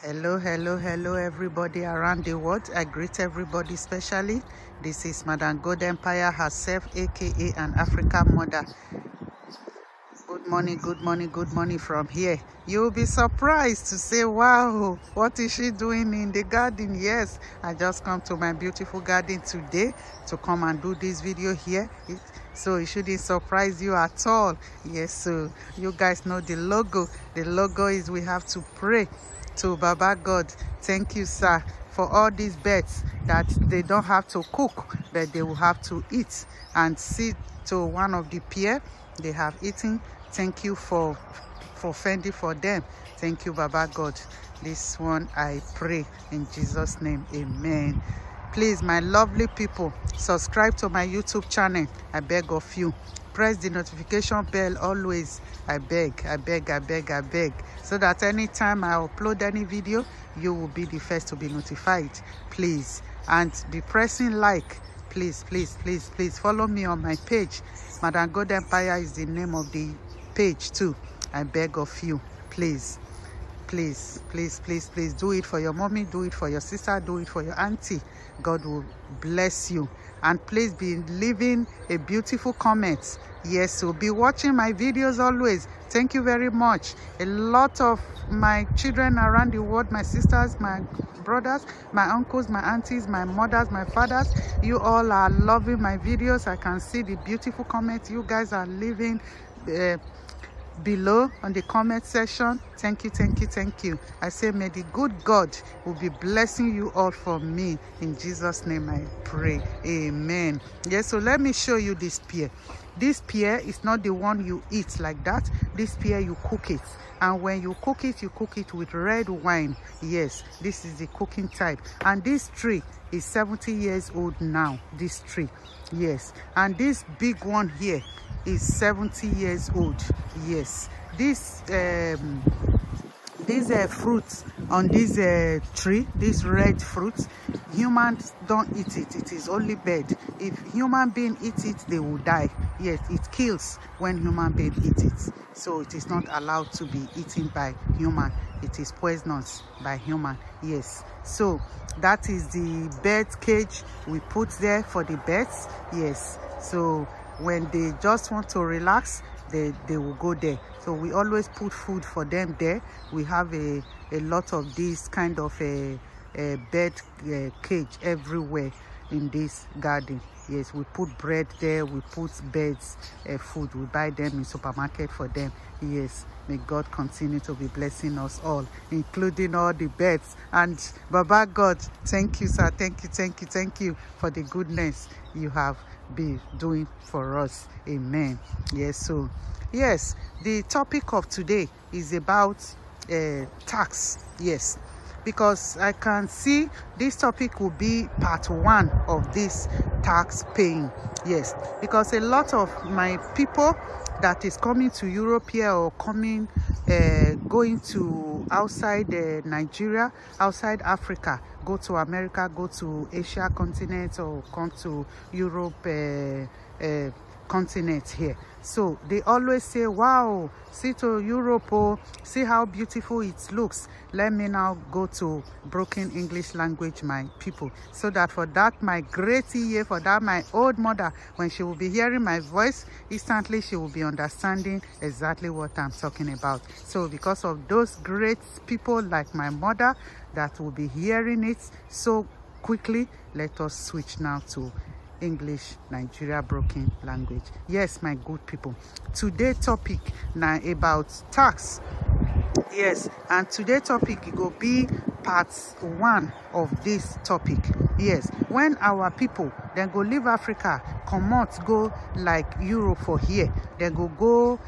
Hello, everybody around the world. I greet everybody specially. This is Madam God Empire herself, aka an African mother. Good morning from here. You'll be surprised to say, wow, what is she doing in the garden? Yes, I just come to my beautiful garden today to come and do this video here. So it shouldn't surprise you at all. Yes, so you guys know the logo. The logo is we have to pray to Baba God. Thank you, sir, for all these birds that they don't have to cook, but they will have to eat and see to one of the pear they have eaten. Thank you for fending for them. Thank you, Baba God. This one I pray in Jesus' name. Amen. Please, my lovely people, subscribe to my YouTube channel. I beg of you. Press the notification bell always. I beg, so that anytime I upload any video, you will be the first to be notified. Please, and be pressing like. Please follow me on my page. Madam God Empire is the name of the page too. I beg of you, please do it for your mommy, do it for your sister, do it for your auntie. God will bless you. And please be leaving a beautiful comment. Yes, so be watching my videos always. Thank you very much. A lot of my children around the world, my sisters, my brothers, my uncles, my aunties, my mothers, my fathers, you all are loving my videos. I can see the beautiful comments you guys are leaving below on the comment section. Thank you. I say may the good God will be blessing you all for me. In Jesus' name I pray. Amen. Yes, so let me show you this pear. This pear is not the one you eat like that. This pear, you cook it, and when you cook it with red wine. Yes, this is the cooking type. And this tree is 70 years old now. This tree, yes. And this big one here is 70 years old. Yes, these fruits on this tree, this red fruit, humans don't eat it. It is only bird. If human being eat it, they will die. Yes, it kills when human being eat it. So it is not allowed to be eaten by human. It is poisonous by human. Yes, so that is the bird cage we put there for the birds. Yes, so when they just want to relax, they will go there. So we always put food for them there. We have a lot of this kind of a bird cage everywhere in this garden. Yes, we put bread there, we put birds food, we buy them in supermarket for them. Yes, may God continue to be blessing us all, including all the birds. And Baba God, thank you, sir. Thank you for the goodness you have been doing for us. Amen. Yes, so yes, the topic of today is about tax. Yes, because I can see this topic will be part 1 of this tax paying. Yes, because a lot of my people that is coming to Europe here, or coming going to outside Nigeria, outside Africa, go to America, go to Asia continent, or come to Europe continent here. So they always say, wow, see to Europe, oh, see how beautiful it looks. Let me now go to broken English language, my people, so that for that my great year, for that my old mother, when she will be hearing my voice, instantly she will be understanding exactly what I'm talking about. So because of those great people like my mother that will be hearing it so quickly, let us switch now to English Nigeria broken language. Yes, my good people, today topic now about tax. Yes, and today topic will be part 1 of this topic. Yes, when our people then go leave Africa, come out, go like Europe for here, then go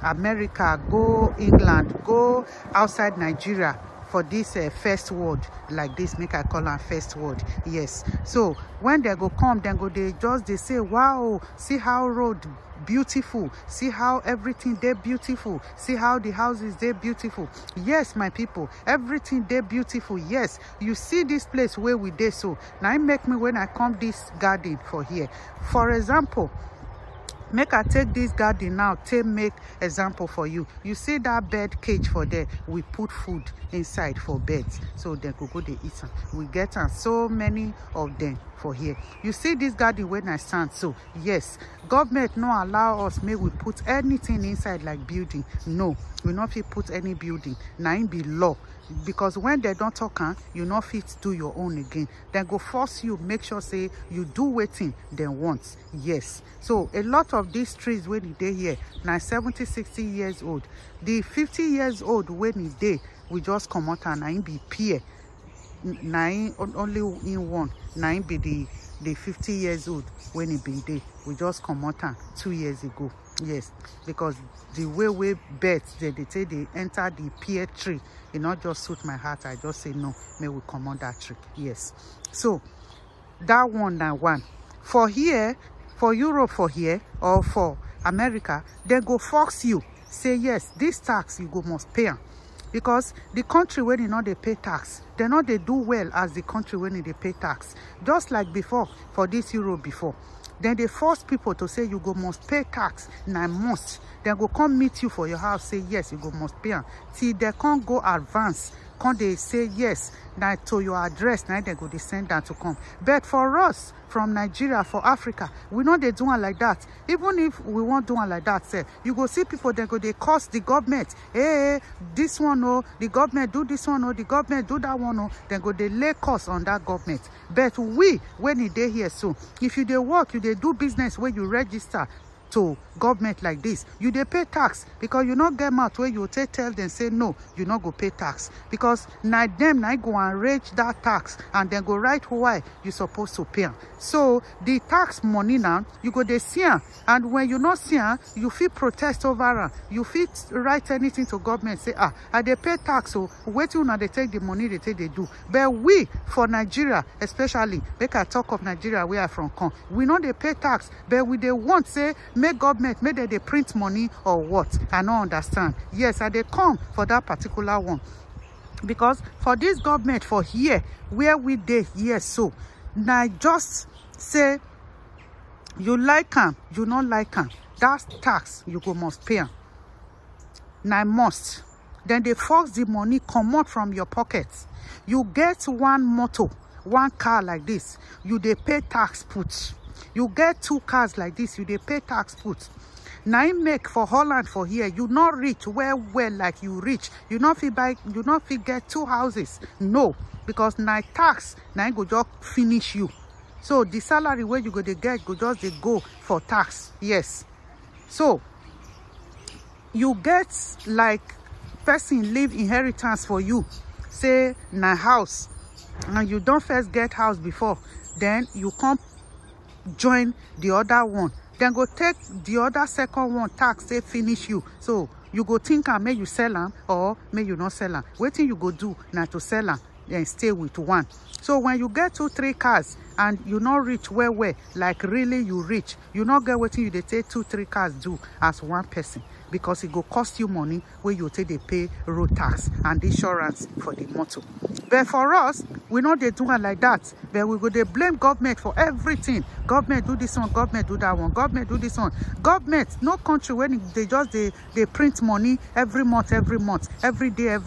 America, go England, go outside Nigeria for this first world, like this, make I call am first world. Yes, so when they go come, then go they say, wow, see how road beautiful, see how everything they beautiful, see how the houses they beautiful. Yes, my people, everything they beautiful. Yes, you see this place where we dey, so now it make me when I come this garden for here, for example, Make I take this garden now, take make example for you. You see that bird cage for there, we put food inside for birds, so they could go they eat them. We get so many of them for here. You see this garden when I stand, so yes, government no allow us may we put anything inside like building. No, we not fit put any building. Now it be law, because when they don't talk, you not fit do your own again. Then go force you, make sure say you do waiting they want. Yes, so a lot of these trees when they here now 70-60 years old, the 50 years old when they we just come out and I be peer. Nine only in one, nine be the 50 years old when it be there. We just come out 2 years ago. Yes, because the way birds they say they enter the pear tree, it not just suit my heart. I just say no, may we come on that tree. Yes, so that one for here, for Europe, for here or for America, they go force you say yes, this tax you go must pay. Because the country when you know they pay tax, they know they do well as the country when they pay tax. Just like before, for this Europe before. Then they force people to say you go must pay tax. Now must. Then go come meet you for your house, say yes, you go must pay. Till they can't go advance. Can't they say yes, now to your address, now they go they send that to come. But for us, from Nigeria, for Africa, we know they doing like that. Even if we won't do like that, say, you go see people, they go they cost the government. Hey, this one, oh, the government do this one, oh, the government do that one, oh. Then go they lay cost on that government. But we, when it they here, so if you they work, you they do business where you register to government like this, you they pay tax, because you not get out where you tell them say no, you not go pay tax, because now them now go and raise that tax and then go right why you supposed to pay. So the tax money now you go they see, and when you not see, you feel protest over, you fit write anything to government say I they pay tax, so wait till now they take the money they take they do. But we for Nigeria especially, make I talk of Nigeria where I from come, we know they pay tax, but we they want say make government make they print money or what. I don't understand. Yes, I they come for that particular one, because for this government for here where we dey here, so now just say you like them, you not like them, that's tax you go must pay. Now must. Then they force the money come out from your pockets. You get one motor, one car like this, you they pay tax put. You get 2 cars like this, you they pay tax put. Now you make for Holland for here, you not rich well like you rich. You not fit buy, you not fit get 2 houses. No, because now tax now go just finish you. So the salary where you go they get go just they go for tax. Yes. So you get like person leave inheritance for you. Say na house, and you don't first get house before, then you come join the other one, then go take the other second one tax say finish you. So you go think and may you sell them or may you not sell them. Waiting you go do now to sell them and stay with one. So when you get 2-3 cars and you not rich well like really you rich, you not get waiting you they take 2-3 cars do as one person, because it go cost you money where you take they pay road tax and insurance for the motor. But for us, we know they do it like that. But we go they blame government for everything. Government do this one, government do that one, government do this one. Government, no country when they just they print money every month, every day,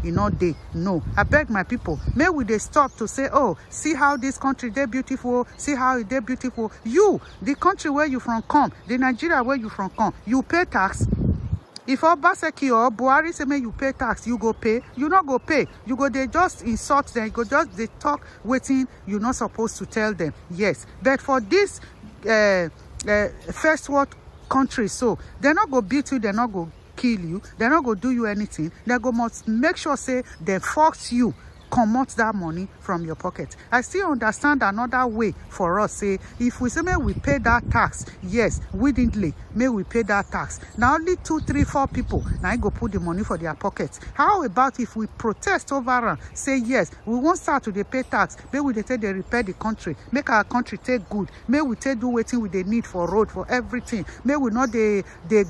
you know they no. I beg my people, may we they stop to say, oh, see how this country they beautiful, see how they beautiful. You, the country where you from come, the Nigeria where you from come, you pay tax. If Obaseki or Buhari say may you pay tax, you go pay. You not go pay. You go they just insult them. You go just they talk waiting. You're not supposed to tell them. Yes, but for this first world country, so they're not go beat you. They're not go kill you. They're not go do you anything. They go must make sure say they force you come out that money from your pocket. I still understand another way for us. Say if we say may we pay that tax, yes, willingly may we pay that tax. Now only 2, 3, 4 people now I go put the money for their pockets. How about if we protest over and say yes, we won't start to pay tax, may we take they repair the country, make our country take good, may we take do waiting with the need for road for everything, may we not they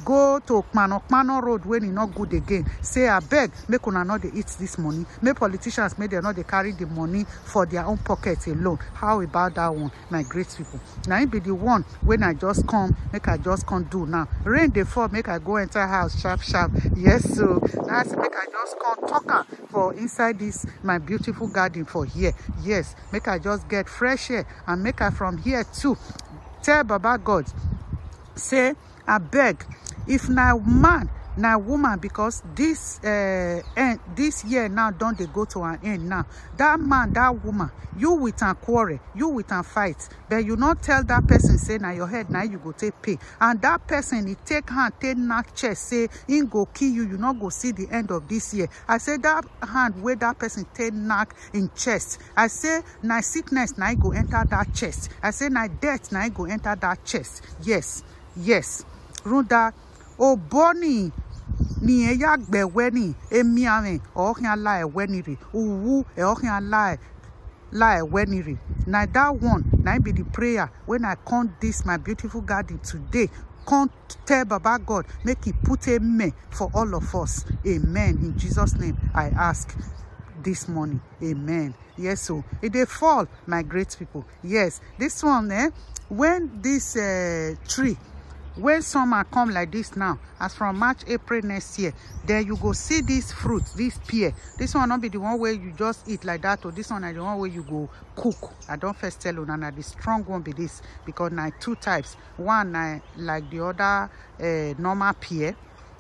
go to Okmano road when it not good again. Say I beg, make una not they eat this money, may politicians may make dem no dey carry the money for their own pocket alone. How about that one, my great people? Now it be the one when I just come, make I just come do now. Rain dey fall, make I go enter house sharp sharp. Yes, so that's make I just come talk for inside this my beautiful garden for here. Yes, make I just get fresh air, and make I from here too tell Baba God, say I beg, if now man now woman, because this end this year now don't they go to an end now. That man, that woman, you with an quarrel, you with an fight, but you not tell that person say now your head now you go take pay, and that person he take hand take knock chest say he go kill you, you not go see the end of this year. I say that hand where that person take knock in chest, I say now sickness now go enter that chest. I say now death now go enter that chest. Yes, yes. Runda o boni ni eya gbewe ni emi ame ohin ala ewe ni re uwu e ohin ala la ewe ni re. Now that one now be the prayer when I come this my beautiful garden today. Come tell Baba God, make he put a me for all of us. Amen. In Jesus' name I ask this morning. Amen. Yes, so it dey fall, my great people. Yes, this one when this tree, when summer come like this now, as from March, April next year, then you go see this fruit, this pear. This one not be the one where you just eat like that, or this one is the one where you go cook. I don't first tell you now the strong one be this, because now two types. One like the other normal pear,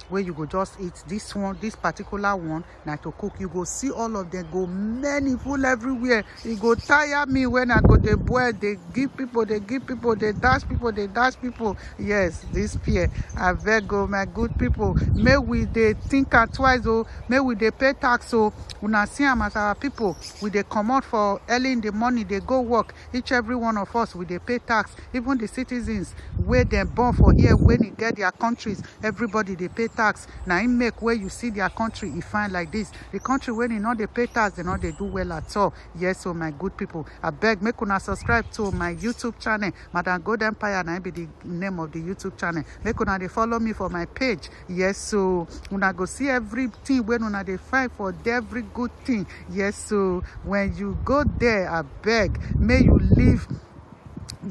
where you go just eat. This one, this particular one, now to cook, you go see all of them go many full everywhere. It go tire me when I go the boy, they give people, they dash people, they dash people. Yes, this pear, I beg go, my good people, may we they think twice, oh, may we they pay tax, oh, una see them as our people, we they come out for early in the morning, they go work, each every one of us, we they pay tax, even the citizens, where they born for here, when they get their countries, everybody they pay tax. Now it make where you see their country, you find like this. The country when you know they pay tax, they know they do well at all. Yes, so my good people, I beg make una subscribe to my YouTube channel, Madam Gold Empire, and I be the name of the YouTube channel. Make una they follow me for my page. Yes, so una go see everything when una they find for every good thing. Yes, so when you go there, I beg, may you leave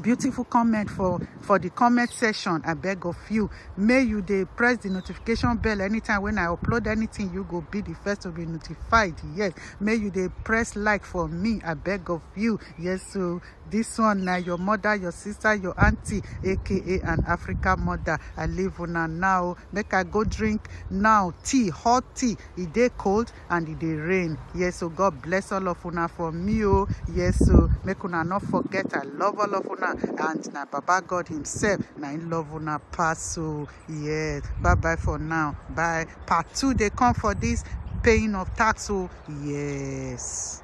beautiful comment for the comment section. I beg of you, may you they press the notification bell anytime when I upload anything, you go be the first to be notified. Yes, may you they press like for me. I beg of you. Yes, so this one now your mother, your sister, your auntie, aka an African mother, I live on now. Make I go drink now tea, hot tea. It dey cold and it dey rain. Yes, so God bless all of una for me. Oh yes, so make una not forget I love all of una, and na Baba God himself na in love una pass. So yes, bye bye for now. Bye. Part 2 they come for this paying of tax. So yes.